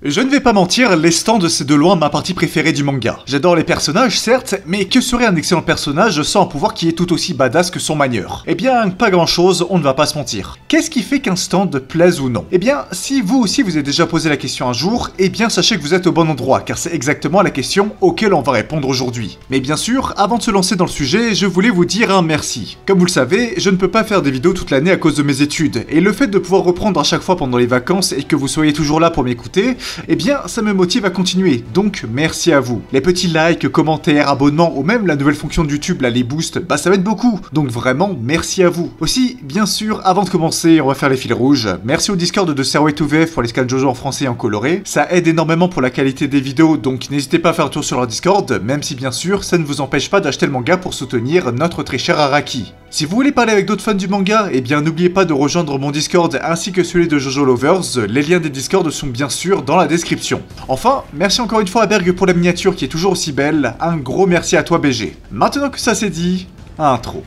Je ne vais pas mentir, les stands c'est de loin ma partie préférée du manga. J'adore les personnages certes, mais que serait un excellent personnage sans un pouvoir qui est tout aussi badass que son manieur? Eh bien, pas grand chose, on ne va pas se mentir. Qu'est-ce qui fait qu'un stand plaise ou non? Eh bien, si vous aussi vous avez déjà posé la question un jour, eh bien sachez que vous êtes au bon endroit, car c'est exactement la question auquel on va répondre aujourd'hui. Mais bien sûr, avant de se lancer dans le sujet, je voulais vous dire un merci. Comme vous le savez, je ne peux pas faire des vidéos toute l'année à cause de mes études, et le fait de pouvoir reprendre à chaque fois pendant les vacances et que vous soyez toujours là pour m'écouter, eh bien ça me motive à continuer, donc merci à vous. Les petits likes, commentaires, abonnements ou même la nouvelle fonction de YouTube, là les boosts, bah ça m'aide beaucoup, donc vraiment merci à vous. Aussi, bien sûr, avant de commencer, on va faire les fils rouges. Merci au Discord de Serway2VF pour les scans JoJo en français et en coloré, ça aide énormément pour la qualité des vidéos, donc n'hésitez pas à faire un tour sur leur Discord, même si bien sûr ça ne vous empêche pas d'acheter le manga pour soutenir notre très cher Araki. Si vous voulez parler avec d'autres fans du manga, eh bien n'oubliez pas de rejoindre mon Discord ainsi que celui de Jojo Lovers, les liens des Discords sont bien sûr dans la description. Enfin, merci encore une fois à Berg pour la miniature qui est toujours aussi belle, un gros merci à toi BG. Maintenant que ça c'est dit, intro.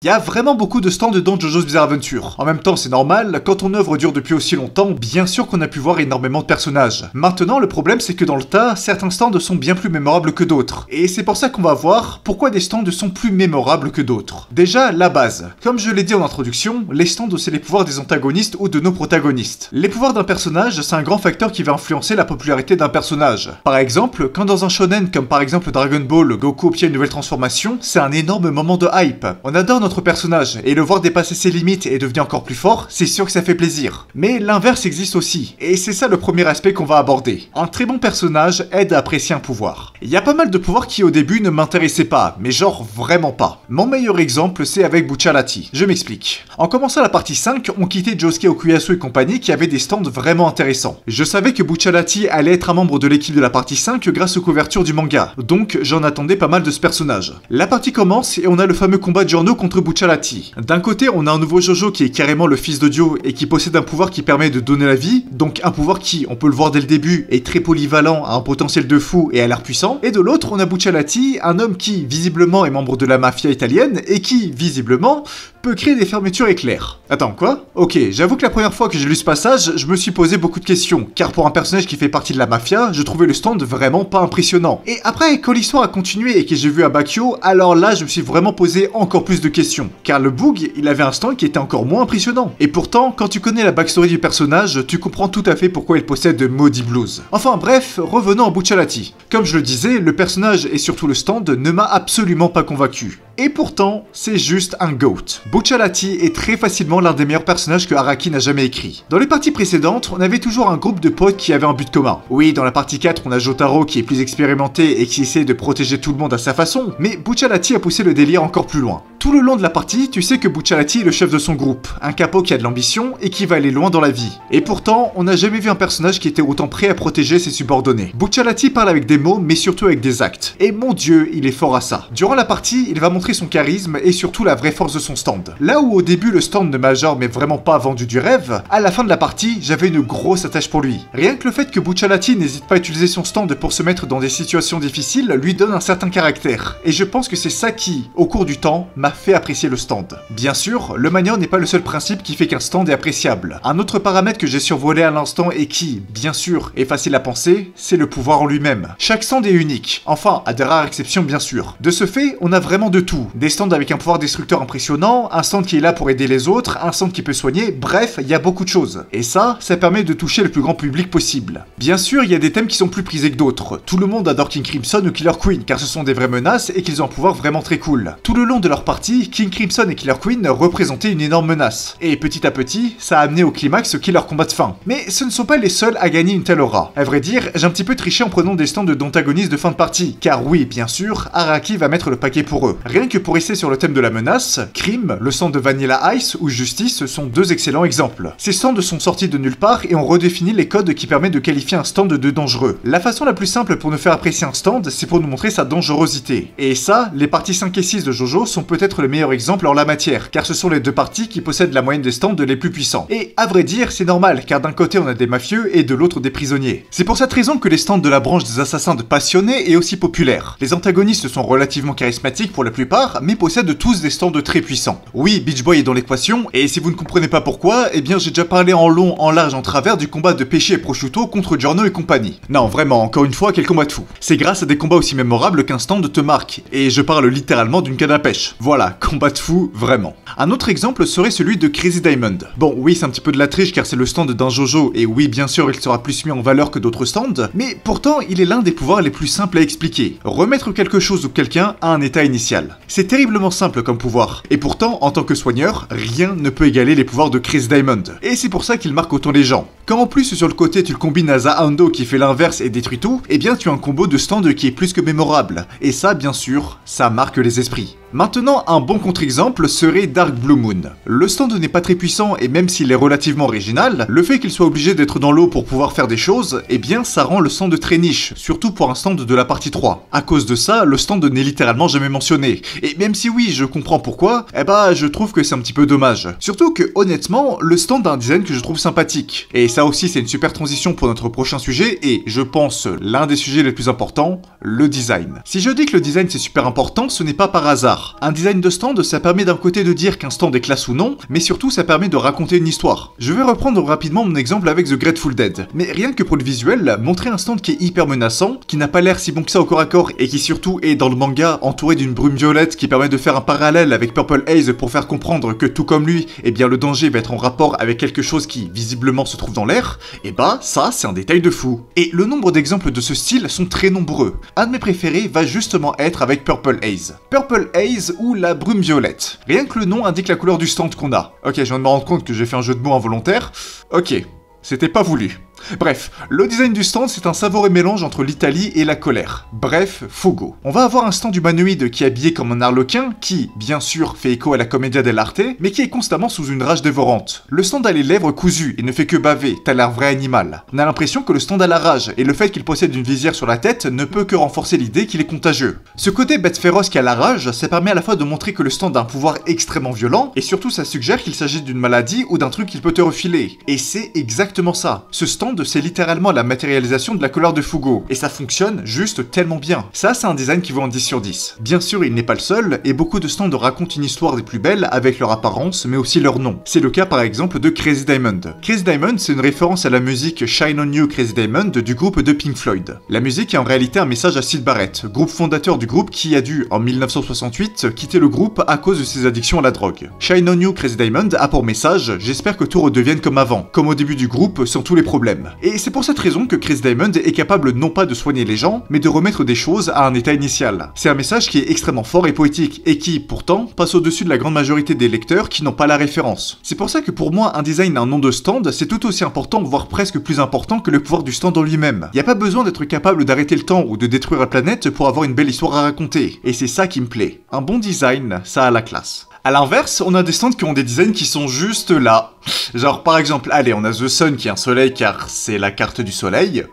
Il y a vraiment beaucoup de stands dans JoJo's Bizarre Adventure. En même temps, c'est normal, quand ton œuvre dure depuis aussi longtemps, bien sûr qu'on a pu voir énormément de personnages. Maintenant, le problème c'est que dans le tas, certains stands sont bien plus mémorables que d'autres. Et c'est pour ça qu'on va voir pourquoi des stands sont plus mémorables que d'autres. Déjà, la base. Comme je l'ai dit en introduction, les stands c'est les pouvoirs des antagonistes ou de nos protagonistes. Les pouvoirs d'un personnage, c'est un grand facteur qui va influencer la popularité d'un personnage. Par exemple, quand dans un shonen comme par exemple Dragon Ball, Goku obtient une nouvelle transformation, c'est un énorme moment de hype. On adore notre personnage, et le voir dépasser ses limites et devenir encore plus fort, c'est sûr que ça fait plaisir. Mais l'inverse existe aussi, et c'est ça le premier aspect qu'on va aborder. Un très bon personnage aide à apprécier un pouvoir. Il y a pas mal de pouvoirs qui au début ne m'intéressaient pas, mais genre vraiment pas. Mon meilleur exemple, c'est avec Bucciarati. Je m'explique. En commençant la partie 5, on quittait Josuke Okuyasu et compagnie qui avaient des stands vraiment intéressants. Je savais que Bucciarati allait être un membre de l'équipe de la partie 5 grâce aux couvertures du manga, donc j'en attendais pas mal de ce personnage. La partie commence et on a le fameux combat de Giorno contre Bucciarati. D'un côté, on a un nouveau Jojo qui est carrément le fils de Dio et qui possède un pouvoir qui permet de donner la vie, donc un pouvoir qui, on peut le voir dès le début, est très polyvalent, a un potentiel de fou et a l'air puissant. Et de l'autre, on a Bucciarati, un homme qui, visiblement, est membre de la mafia italienne et qui, visiblement, peut créer des fermetures éclairs. Attends, quoi? Ok, j'avoue que la première fois que j'ai lu ce passage, je me suis posé beaucoup de questions, car pour un personnage qui fait partie de la mafia, je trouvais le stand vraiment pas impressionnant. Et après, quand l'histoire a continué et que j'ai vu Abakio, alors là, je me suis vraiment posé encore plus de questions. Car le Boog, il avait un stand qui était encore moins impressionnant. Et pourtant, quand tu connais la backstory du personnage, tu comprends tout à fait pourquoi il possède Maudit Blues. Enfin bref, revenons à Bucciarati. Comme je le disais, le personnage et surtout le stand ne m'a absolument pas convaincu. Et pourtant, c'est juste un GOAT. Bucciarati est très facilement l'un des meilleurs personnages que Araki n'a jamais écrit. Dans les parties précédentes, on avait toujours un groupe de potes qui avaient un but commun. Oui, dans la partie 4, on a Jotaro qui est plus expérimenté et qui essaie de protéger tout le monde à sa façon, mais Bucciarati a poussé le délire encore plus loin. Tout le long de la partie, tu sais que Bucciarati est le chef de son groupe, un capot qui a de l'ambition et qui va aller loin dans la vie. Et pourtant, on n'a jamais vu un personnage qui était autant prêt à protéger ses subordonnés. Bucciarati parle avec des mots, mais surtout avec des actes. Et mon dieu, il est fort à ça. Durant la partie, il va montrer son charisme et surtout la vraie force de son stand. Là où au début le stand ne m'a genre mais vraiment pas vendu du rêve, à la fin de la partie, j'avais une grosse attache pour lui. Rien que le fait que Bucciarati n'hésite pas à utiliser son stand pour se mettre dans des situations difficiles lui donne un certain caractère. Et je pense que c'est ça qui, au cours du temps, m'a fait apprécier le stand. Bien sûr, le manieur n'est pas le seul principe qui fait qu'un stand est appréciable. Un autre paramètre que j'ai survolé à l'instant et qui, bien sûr, est facile à penser, c'est le pouvoir en lui-même. Chaque stand est unique, enfin, à des rares exceptions bien sûr. De ce fait, on a vraiment de tout. Des stands avec un pouvoir destructeur impressionnant, un stand qui est là pour aider les autres, un stand qui peut soigner, bref, il y a beaucoup de choses. Et ça permet de toucher le plus grand public possible. Bien sûr, il y a des thèmes qui sont plus prisés que d'autres. Tout le monde adore King Crimson ou Killer Queen, car ce sont des vraies menaces et qu'ils ont un pouvoir vraiment très cool. Tout le long de leur partie, King Crimson et Killer Queen représentaient une énorme menace. Et petit à petit, ça a amené au climax Killer Combat de fin. Mais ce ne sont pas les seuls à gagner une telle aura. À vrai dire, j'ai un petit peu triché en prenant des stands d'antagonistes de fin de partie, car oui, bien sûr, Araki va mettre le paquet pour eux. Rien Rien que pour rester sur le thème de la menace, Crime, le stand de Vanilla Ice ou Justice sont deux excellents exemples. Ces stands sont sortis de nulle part et ont redéfini les codes qui permettent de qualifier un stand de dangereux. La façon la plus simple pour nous faire apprécier un stand, c'est pour nous montrer sa dangerosité. Et ça, les parties 5 et 6 de JoJo sont peut-être le meilleur exemple en la matière, car ce sont les deux parties qui possèdent la moyenne des stands les plus puissants. Et à vrai dire, c'est normal, car d'un côté on a des mafieux et de l'autre des prisonniers. C'est pour cette raison que les stands de la branche des assassins de passionnés est aussi populaire. Les antagonistes sont relativement charismatiques pour la plupart, mais possèdent tous des stands très puissants. Oui, Beach Boy est dans l'équation, et si vous ne comprenez pas pourquoi, eh bien j'ai déjà parlé en long, en large, en travers du combat de Pesci et Prosciutto contre Giorno et compagnie. Non, vraiment, encore une fois, quel combat de fou. C'est grâce à des combats aussi mémorables qu'un stand te marque, et je parle littéralement d'une canne à pêche. Voilà, combat de fou, vraiment. Un autre exemple serait celui de Crazy Diamond. Bon, oui, c'est un petit peu de la triche car c'est le stand d'un JoJo, et oui, bien sûr, il sera plus mis en valeur que d'autres stands, mais pourtant, il est l'un des pouvoirs les plus simples à expliquer. Remettre quelque chose ou quelqu'un à un état initial. C'est terriblement simple comme pouvoir, et pourtant, en tant que soigneur, rien ne peut égaler les pouvoirs de Chris Diamond. Et c'est pour ça qu'il marque autant les gens. Quand en plus sur le côté tu le combines à Zahando qui fait l'inverse et détruit tout, eh bien tu as un combo de stand qui est plus que mémorable. Et ça, bien sûr, ça marque les esprits. Maintenant, un bon contre-exemple serait Dark Blue Moon. Le stand n'est pas très puissant et même s'il est relativement original, le fait qu'il soit obligé d'être dans l'eau pour pouvoir faire des choses, eh bien ça rend le stand très niche, surtout pour un stand de la partie 3. À cause de ça, le stand n'est littéralement jamais mentionné. Et même si oui, je comprends pourquoi, eh bah je trouve que c'est un petit peu dommage. Surtout que honnêtement, le stand a un design que je trouve sympathique. Et ça aussi c'est une super transition pour notre prochain sujet et je pense l'un des sujets les plus importants, le design. Si je dis que le design c'est super important, ce n'est pas par hasard. Un design de stand, ça permet d'un côté de dire qu'un stand est classe ou non, mais surtout ça permet de raconter une histoire. Je vais reprendre rapidement mon exemple avec The Grateful Dead. Mais rien que pour le visuel, montrer un stand qui est hyper menaçant, qui n'a pas l'air si bon que ça au corps à corps, et qui surtout est dans le manga entouré d'une brume violette qui permet de faire un parallèle avec Purple Haze pour faire comprendre que tout comme lui, eh bien le danger va être en rapport avec quelque chose qui visiblement se trouve dans l'air, et bah ça c'est un détail de fou. Et le nombre d'exemples de ce style sont très nombreux. Un de mes préférés va justement être avec Purple Haze. Purple Haze ou la brume violette. Rien que le nom indique la couleur du stand qu'on a. Ok, je viens de me rendre compte que j'ai fait un jeu de mots involontaire. Ok, c'était pas voulu. Bref, le design du stand c'est un savoureux mélange entre l'Italie et la colère. Bref, Fogo. On va avoir un stand humanoïde qui est habillé comme un arlequin, qui, bien sûr, fait écho à la commedia dell'arte, mais qui est constamment sous une rage dévorante. Le stand a les lèvres cousues et ne fait que baver, tel un vrai animal. On a l'impression que le stand a la rage, et le fait qu'il possède une visière sur la tête ne peut que renforcer l'idée qu'il est contagieux. Ce côté bête féroce qui a la rage, ça permet à la fois de montrer que le stand a un pouvoir extrêmement violent, et surtout ça suggère qu'il s'agit d'une maladie ou d'un truc qu'il peut te refiler. Et c'est exactement ça. Ce stand c'est littéralement la matérialisation de la couleur de Fugo, et ça fonctionne juste tellement bien. Ça, c'est un design qui vaut un 10 sur 10. Bien sûr, il n'est pas le seul, et beaucoup de stands racontent une histoire des plus belles avec leur apparence, mais aussi leur nom. C'est le cas par exemple de Crazy Diamond. Crazy Diamond, c'est une référence à la musique Shine On You Crazy Diamond du groupe de Pink Floyd. La musique est en réalité un message à Syd Barrett, groupe fondateur du groupe qui a dû, en 1968, quitter le groupe à cause de ses addictions à la drogue. Shine On You Crazy Diamond a pour message « J'espère que tout redevienne comme avant, comme au début du groupe, sans tous les problèmes ». Et c'est pour cette raison que Chris Diamond est capable non pas de soigner les gens, mais de remettre des choses à un état initial. C'est un message qui est extrêmement fort et poétique, et qui, pourtant, passe au-dessus de la grande majorité des lecteurs qui n'ont pas la référence. C'est pour ça que pour moi, un design d'un nom de stand, c'est tout aussi important, voire presque plus important que le pouvoir du stand en lui-même. Y a pas besoin d'être capable d'arrêter le temps ou de détruire la planète pour avoir une belle histoire à raconter, et c'est ça qui me plaît. Un bon design, ça a la classe. A l'inverse, on a des stands qui ont des designs qui sont juste là. Genre par exemple, allez, on a The Sun qui est un soleil car c'est la carte du soleil,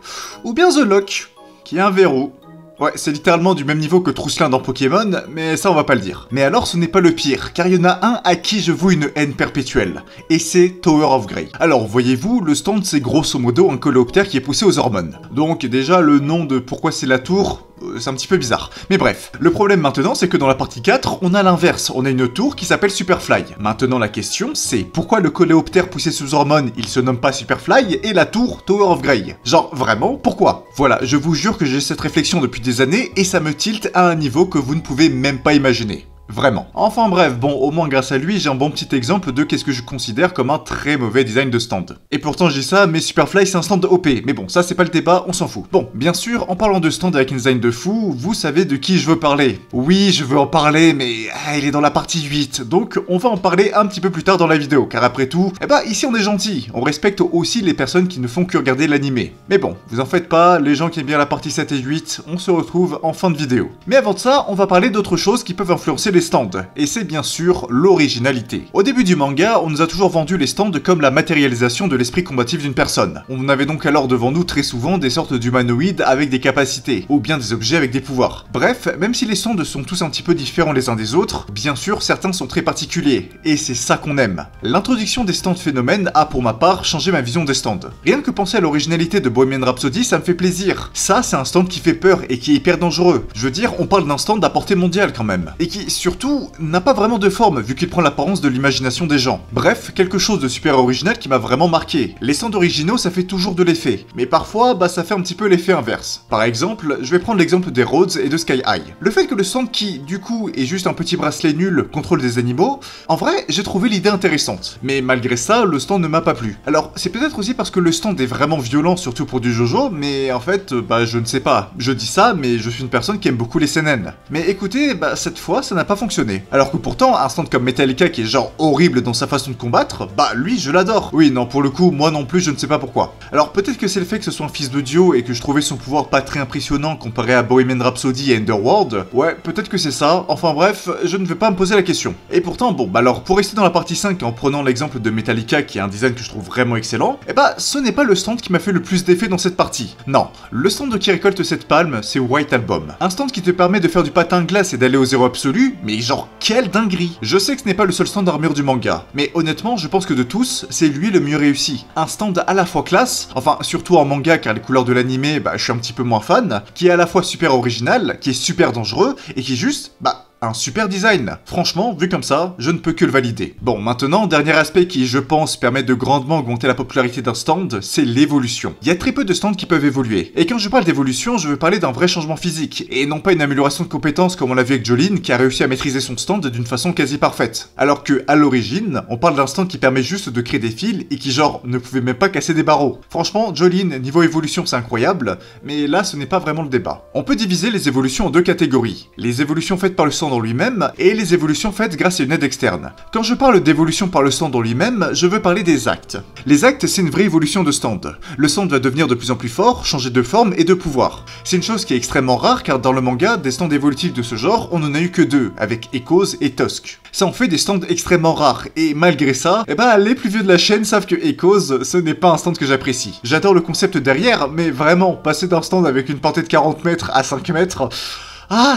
ou bien The Lock, qui est un verrou. Ouais, c'est littéralement du même niveau que Trousselin dans Pokémon, mais ça on va pas le dire. Mais alors ce n'est pas le pire, car il y en a un à qui je voue une haine perpétuelle, et c'est Tower of Grey. Alors voyez-vous, le stand c'est grosso modo un coléoptère qui est poussé aux hormones. Donc déjà le nom de pourquoi c'est la tour, c'est un petit peu bizarre. Mais bref, le problème maintenant c'est que dans la partie 4, on a l'inverse, on a une tour qui s'appelle Superfly. Maintenant la question c'est pourquoi le coléoptère poussé sous hormones il se nomme pas Superfly et la tour Tower of Grey? Genre vraiment, pourquoi? Voilà, je vous jure que j'ai cette réflexion depuis des années et ça me tilte à un niveau que vous ne pouvez même pas imaginer. Vraiment. Enfin bref, bon, au moins grâce à lui, j'ai un bon petit exemple de qu'est-ce que je considère comme un très mauvais design de stand. Et pourtant je dis ça, mais Superfly c'est un stand OP, mais bon, ça c'est pas le débat, on s'en fout. Bon, bien sûr, en parlant de stand avec un design de fou, vous savez de qui je veux parler. Oui, je veux en parler, mais il est dans la partie 8, donc on va en parler un petit peu plus tard dans la vidéo, car après tout, ici on est gentil, on respecte aussi les personnes qui ne font que regarder l'animé. Mais bon, vous en faites pas, les gens qui aiment bien la partie 7 et 8, on se retrouve en fin de vidéo. Mais avant de ça, on va parler d'autres choses qui peuvent influencer les les stands, et c'est bien sûr l'originalité. Au début du manga, on nous a toujours vendu les stands comme la matérialisation de l'esprit combatif d'une personne. On avait donc alors devant nous très souvent des sortes d'humanoïdes avec des capacités, ou bien des objets avec des pouvoirs. Bref, même si les stands sont tous un petit peu différents les uns des autres, bien sûr certains sont très particuliers, et c'est ça qu'on aime. L'introduction des stands phénomènes a pour ma part changé ma vision des stands. Rien que penser à l'originalité de Bohemian Rhapsody, ça me fait plaisir. Ça, c'est un stand qui fait peur et qui est hyper dangereux. Je veux dire, on parle d'un stand à portée mondiale quand même. Et qui, surtout, n'a pas vraiment de forme vu qu'il prend l'apparence de l'imagination des gens. Bref, quelque chose de super original qui m'a vraiment marqué. Les stands originaux, ça fait toujours de l'effet. Mais parfois, ça fait un petit peu l'effet inverse. Par exemple, je vais prendre l'exemple des Rhodes et de Sky High. Le fait que le stand qui, du coup, est juste un petit bracelet nul, contrôle des animaux, en vrai, j'ai trouvé l'idée intéressante. Mais malgré ça, le stand ne m'a pas plu. Alors, c'est peut-être aussi parce que le stand est vraiment violent, surtout pour du JoJo, mais en fait, je ne sais pas. Je dis ça, mais je suis une personne qui aime beaucoup les seinen. Mais écoutez, cette fois, ça n'a pas fonctionné. Alors que pourtant, un stand comme Metallica qui est genre horrible dans sa façon de combattre, lui, je l'adore. Oui, non, pour le coup, moi non plus, je ne sais pas pourquoi. Alors peut-être que c'est le fait que ce soit un fils de Dio et que je trouvais son pouvoir pas très impressionnant comparé à Bohemian Rhapsody et Underworld. Ouais, peut-être que c'est ça. Enfin bref, je ne vais pas me poser la question. Et pourtant, alors pour rester dans la partie 5 en prenant l'exemple de Metallica qui est un design que je trouve vraiment excellent, ce n'est pas le stand qui m'a fait le plus d'effet dans cette partie. Non, le stand qui récolte cette palme, c'est White Album. Un stand qui te permet de faire du patin glace et d'aller au zéro absolu, mais genre quelle dinguerie. Je sais que ce n'est pas le seul stand d'armure du manga, mais honnêtement, je pense que de tous, c'est lui le mieux réussi. Un stand à la fois classe, enfin surtout en manga car les couleurs de l'animé, je suis un petit peu moins fan, qui est à la fois super original, qui est super dangereux, et qui est juste, un super design. Franchement, vu comme ça, je ne peux que le valider. Bon, maintenant, dernier aspect qui, je pense, permet de grandement augmenter la popularité d'un stand, c'est l'évolution. Il y a très peu de stands qui peuvent évoluer. Et quand je parle d'évolution, je veux parler d'un vrai changement physique, et non pas une amélioration de compétences comme on l'a vu avec Jolene, qui a réussi à maîtriser son stand d'une façon quasi parfaite. Alors que, à l'origine, on parle d'un stand qui permet juste de créer des fils, et qui genre, ne pouvait même pas casser des barreaux. Franchement, Jolene, niveau évolution, c'est incroyable, mais là, ce n'est pas vraiment le débat. On peut diviser les évolutions en deux catégories. Les évolutions faites par le stand en lui-même et les évolutions faites grâce à une aide externe. Quand je parle d'évolution par le stand en lui-même, je veux parler des actes. Les actes, c'est une vraie évolution de stand. Le stand va devenir de plus en plus fort, changer de forme et de pouvoir. C'est une chose qui est extrêmement rare car dans le manga, des stands évolutifs de ce genre, on n'en a eu que deux, avec Echoes et Tusk. Ça en fait des stands extrêmement rares, et malgré ça, les plus vieux de la chaîne savent que Echoes, ce n'est pas un stand que j'apprécie. J'adore le concept derrière, mais vraiment, passer d'un stand avec une portée de 40 mètres à 5 mètres...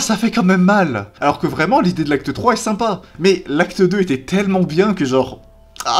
ça fait quand même mal. Alors que vraiment, l'idée de l'acte 3 est sympa. Mais l'acte 2 était tellement bien que genre...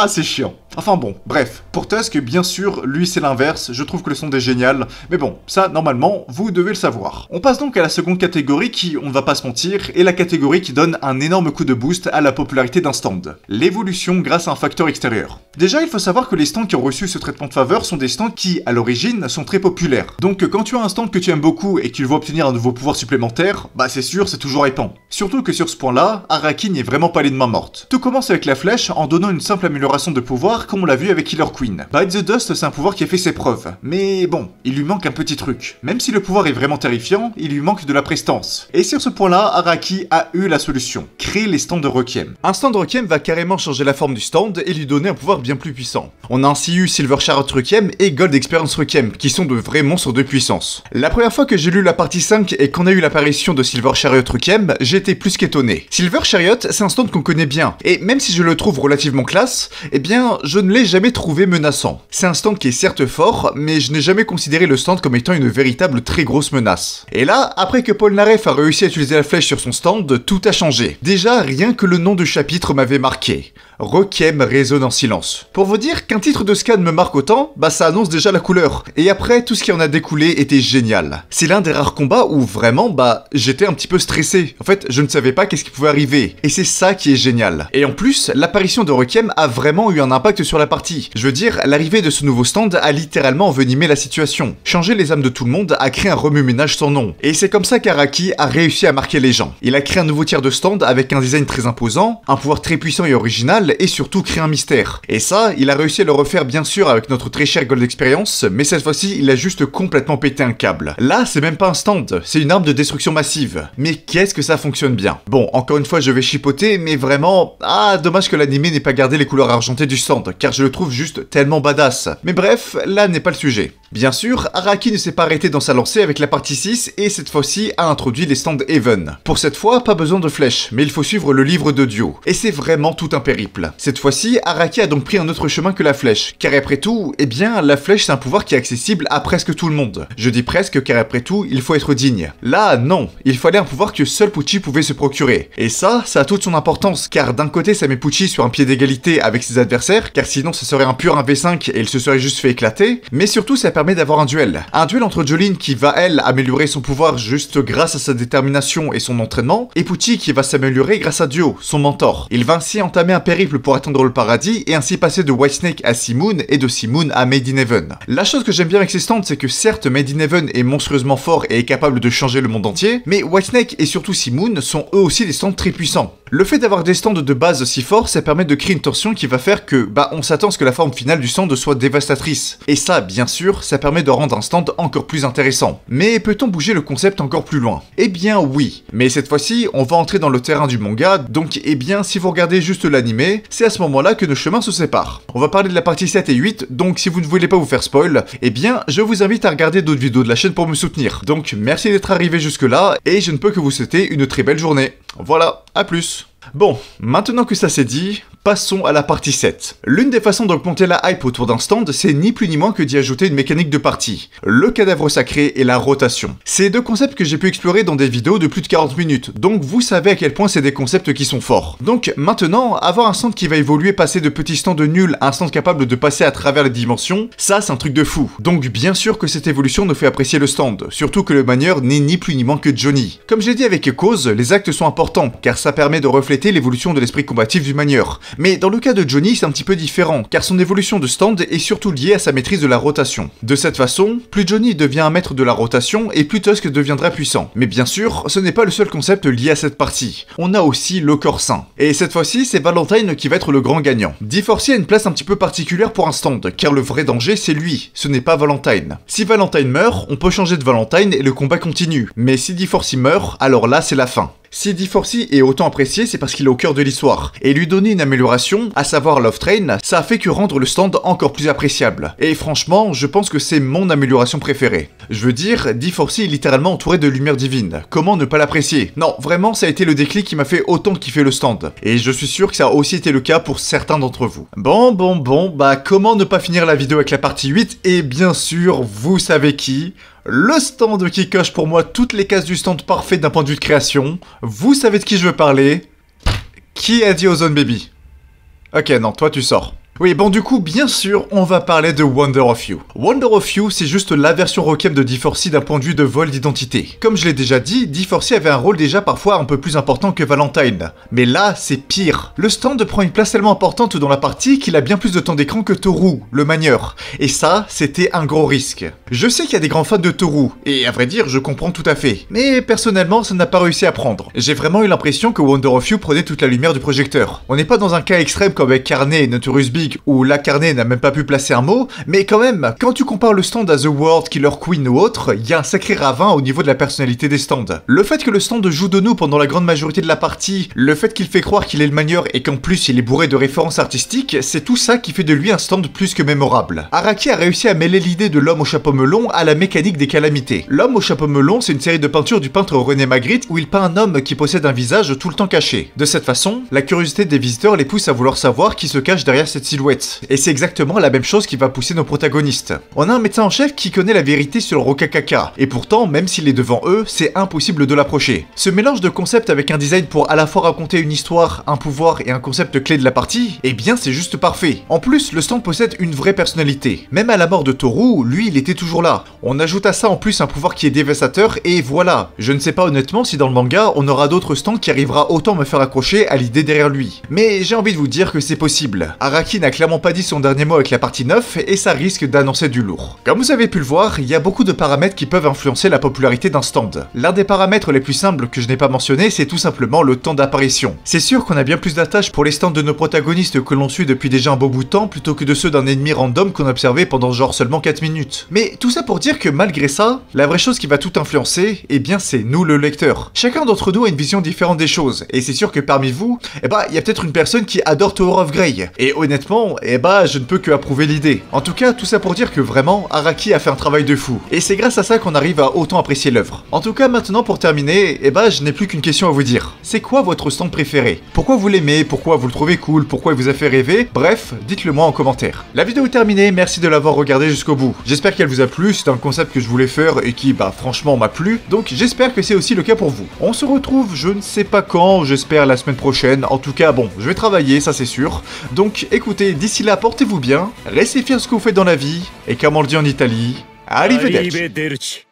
c'est chiant. Enfin bon, bref, pour Tusk, bien sûr, lui c'est l'inverse, je trouve que le son est génial, mais bon, ça, normalement, vous devez le savoir. On passe donc à la seconde catégorie qui, on ne va pas se mentir, est la catégorie qui donne un énorme coup de boost à la popularité d'un stand. L'évolution grâce à un facteur extérieur. Déjà, il faut savoir que les stands qui ont reçu ce traitement de faveur sont des stands qui, à l'origine, sont très populaires. Donc quand tu as un stand que tu aimes beaucoup et que tu le vois obtenir un nouveau pouvoir supplémentaire, c'est sûr, c'est toujours hypant. Surtout que sur ce point-là, Araki n'est vraiment pas allé de main morte. Tout commence avec la flèche en donnant une simple amélioration de pouvoir comme on l'a vu avec Killer Queen. Bite the Dust, c'est un pouvoir qui a fait ses preuves. Mais bon, il lui manque un petit truc. Même si le pouvoir est vraiment terrifiant, il lui manque de la prestance. Et sur ce point-là, Araki a eu la solution. Créer les stands de Requiem. Un stand de Requiem va carrément changer la forme du stand et lui donner un pouvoir bien plus puissant. On a ainsi eu Silver Chariot Requiem et Gold Experience Requiem, qui sont de vrais monstres de puissance. La première fois que j'ai lu la partie 5 et qu'on a eu l'apparition de Silver Chariot Requiem, j'étais plus qu'étonné. Silver Chariot, c'est un stand qu'on connaît bien, et même si je le trouve relativement classe, je ne l'ai jamais trouvé menaçant. C'est un stand qui est certes fort, mais je n'ai jamais considéré le stand comme étant une véritable très grosse menace. Et là, après que Paul Naref a réussi à utiliser la flèche sur son stand, tout a changé. Déjà, rien que le nom du chapitre m'avait marqué. Requiem résonne en silence. Pour vous dire qu'un titre de scan me marque autant, ça annonce déjà la couleur. Et après, tout ce qui en a découlé était génial. C'est l'un des rares combats où vraiment, j'étais un petit peu stressé. En fait, je ne savais pas qu'est-ce qui pouvait arriver. Et c'est ça qui est génial. Et en plus, l'apparition de Requiem a vraiment eu un impact sur la partie. Je veux dire, l'arrivée de ce nouveau stand a littéralement envenimé la situation. Changer les âmes de tout le monde a créé un remue-ménage sans nom. Et c'est comme ça qu'Araki a réussi à marquer les gens. Il a créé un nouveau tiers de stand avec un design très imposant, un pouvoir très puissant et original, et surtout créer un mystère. Et ça, il a réussi à le refaire bien sûr avec notre très cher Gold Experience, mais cette fois-ci, il a juste complètement pété un câble. Là, c'est même pas un stand, c'est une arme de destruction massive. Mais qu'est-ce que ça fonctionne bien. Bon, encore une fois, je vais chipoter, mais vraiment... dommage que l'anime n'ait pas gardé les couleurs argentées du stand, car je le trouve juste tellement badass. Mais bref, là n'est pas le sujet. Bien sûr, Araki ne s'est pas arrêté dans sa lancée avec la partie 6 et cette fois-ci a introduit les stands Even. Pour cette fois, pas besoin de flèches, mais il faut suivre le livre de Dio. Et c'est vraiment tout un périple. Cette fois-ci, Araki a donc pris un autre chemin que la flèche, car après tout, eh bien, la flèche c'est un pouvoir qui est accessible à presque tout le monde. Je dis presque car après tout, il faut être digne. Là, non, il fallait un pouvoir que seul Pucci pouvait se procurer. Et ça a toute son importance, car d'un côté ça met Pucci sur un pied d'égalité avec ses adversaires, car sinon ce serait un pur 1v5 et il se serait juste fait éclater, mais surtout ça permet d'avoir un duel. Un duel entre Jolyne qui va, elle, améliorer son pouvoir juste grâce à sa détermination et son entraînement, et Pucci qui va s'améliorer grâce à Dio, son mentor. Il va ainsi entamer un périple pour atteindre le paradis et ainsi passer de Whitesnake à Simoon et de Simoon à Made in Heaven. La chose que j'aime bien avec ces stands, c'est que certes Made in Heaven est monstrueusement fort et est capable de changer le monde entier, mais Whitesnake et surtout Simoon sont eux aussi des stands très puissants. Le fait d'avoir des stands de base si forts, ça permet de créer une tension qui va faire que, on s'attend à ce que la forme finale du stand soit dévastatrice. Et ça, bien sûr, ça permet de rendre un stand encore plus intéressant. Mais peut-on bouger le concept encore plus loin? Eh bien oui. Mais cette fois-ci, on va entrer dans le terrain du manga, donc eh bien, si vous regardez juste l'animé, c'est à ce moment-là que nos chemins se séparent. On va parler de la partie 7 et 8, donc si vous ne voulez pas vous faire spoil, eh bien, je vous invite à regarder d'autres vidéos de la chaîne pour me soutenir. Donc merci d'être arrivé jusque-là, et je ne peux que vous souhaiter une très belle journée. Voilà, à plus. Bon, maintenant que ça c'est dit, passons à la partie 7. L'une des façons d'augmenter la hype autour d'un stand, c'est ni plus ni moins que d'y ajouter une mécanique de partie, le cadavre sacré et la rotation. C'est deux concepts que j'ai pu explorer dans des vidéos de plus de 40 minutes, donc vous savez à quel point c'est des concepts qui sont forts. Donc maintenant, avoir un stand qui va évoluer, passer de petits stands nuls à un stand capable de passer à travers les dimensions, ça c'est un truc de fou. Donc bien sûr que cette évolution nous fait apprécier le stand, surtout que le manieur n'est ni plus ni moins que Johnny. Comme j'ai dit avec Cause, les actes sont importants, car ça permet de refléter l'évolution de l'esprit combatif du manieur. Mais dans le cas de Johnny, c'est un petit peu différent, car son évolution de stand est surtout liée à sa maîtrise de la rotation. De cette façon, plus Johnny devient un maître de la rotation, et plus Tusk deviendra puissant. Mais bien sûr, ce n'est pas le seul concept lié à cette partie. On a aussi le corps sain. Et cette fois-ci, c'est Valentine qui va être le grand gagnant. D4C a une place un petit peu particulière pour un stand, car le vrai danger, c'est lui, ce n'est pas Valentine. Si Valentine meurt, on peut changer de Valentine et le combat continue. Mais si D4C meurt, alors là, c'est la fin. Si D4C est autant apprécié, c'est parce qu'il est au cœur de l'histoire. Et lui donner une amélioration, à savoir Love Train, ça a fait que rendre le stand encore plus appréciable. Et franchement, je pense que c'est mon amélioration préférée. Je veux dire, D4C est littéralement entouré de lumière divine. Comment ne pas l'apprécier? Non, vraiment, ça a été le déclic qui m'a fait autant kiffer le stand. Et je suis sûr que ça a aussi été le cas pour certains d'entre vous. Bon, comment ne pas finir la vidéo avec la partie 8? Et bien sûr, vous savez qui? Le stand qui coche pour moi toutes les cases du stand parfait d'un point de vue de création. Vous savez de qui je veux parler? Qui a dit Ozone Baby? Ok, non, toi tu sors. Oui, bon du coup, bien sûr, on va parler de Wonder of You. Wonder of You, c'est juste la version Rokem de D4C d'un point de vue de vol d'identité. Comme je l'ai déjà dit, D4C avait un rôle déjà parfois un peu plus important que Valentine. Mais là, c'est pire. Le stand prend une place tellement importante dans la partie qu'il a bien plus de temps d'écran que Toru, le manieur. Et ça, c'était un gros risque. Je sais qu'il y a des grands fans de Toru, et à vrai dire, je comprends tout à fait. Mais personnellement, ça n'a pas réussi à prendre. J'ai vraiment eu l'impression que Wonder of You prenait toute la lumière du projecteur. On n'est pas dans un cas extrême comme avec Carnet et Notorious Big, où la Carnet n'a même pas pu placer un mot, mais quand même, quand tu compares le stand à The World, Killer Queen ou autre, il y a un sacré ravin au niveau de la personnalité des stands. Le fait que le stand joue de nous pendant la grande majorité de la partie, le fait qu'il fait croire qu'il est le manieur et qu'en plus il est bourré de références artistiques, c'est tout ça qui fait de lui un stand plus que mémorable. Araki a réussi à mêler l'idée de l'homme au chapeau melon à la mécanique des calamités. L'homme au chapeau melon, c'est une série de peintures du peintre René Magritte où il peint un homme qui possède un visage tout le temps caché. De cette façon, la curiosité des visiteurs les pousse à vouloir savoir qui se cache derrière cette silhouette. Et c'est exactement la même chose qui va pousser nos protagonistes. On a un médecin en chef qui connaît la vérité sur le Rokakaka, et pourtant, même s'il est devant eux, c'est impossible de l'approcher. Ce mélange de concepts avec un design pour à la fois raconter une histoire, un pouvoir et un concept clé de la partie, eh bien c'est juste parfait. En plus, le stand possède une vraie personnalité. Même à la mort de Toru, lui il était toujours là. On ajoute à ça en plus un pouvoir qui est dévastateur, et voilà. Je ne sais pas honnêtement si dans le manga, on aura d'autres stands qui arrivera autant me faire accrocher à l'idée derrière lui. Mais j'ai envie de vous dire que c'est possible. Araki n'a clairement pas dit son dernier mot avec la partie 9 et ça risque d'annoncer du lourd. Comme vous avez pu le voir, il y a beaucoup de paramètres qui peuvent influencer la popularité d'un stand. L'un des paramètres les plus simples que je n'ai pas mentionné, c'est tout simplement le temps d'apparition. C'est sûr qu'on a bien plus d'attache pour les stands de nos protagonistes que l'on suit depuis déjà un beau bout de temps plutôt que de ceux d'un ennemi random qu'on observait pendant genre seulement 4 minutes. Mais tout ça pour dire que malgré ça, la vraie chose qui va tout influencer, eh bien c'est nous le lecteur. Chacun d'entre nous a une vision différente des choses, et c'est sûr que parmi vous, il y a peut-être une personne qui adore Tower of Grey, et honnêtement Japon, eh bah je ne peux que approuver l'idée. En tout cas, tout ça pour dire que vraiment, Araki a fait un travail de fou. Et c'est grâce à ça qu'on arrive à autant apprécier l'œuvre. En tout cas, maintenant pour terminer, eh bah je n'ai plus qu'une question à vous dire. C'est quoi votre stand préféré? Pourquoi vous l'aimez? Pourquoi vous le trouvez cool? Pourquoi il vous a fait rêver? Bref, dites-le moi en commentaire. La vidéo est terminée, merci de l'avoir regardée jusqu'au bout. J'espère qu'elle vous a plu, c'est un concept que je voulais faire et qui, bah franchement m'a plu. Donc j'espère que c'est aussi le cas pour vous. On se retrouve, je ne sais pas quand, j'espère la semaine prochaine. En tout cas, bon, je vais travailler, ça c'est sûr. Donc écoutez, d'ici là, portez-vous bien, restez fiers de ce que vous faites dans la vie, et comme on le dit en Italie, arrivederci.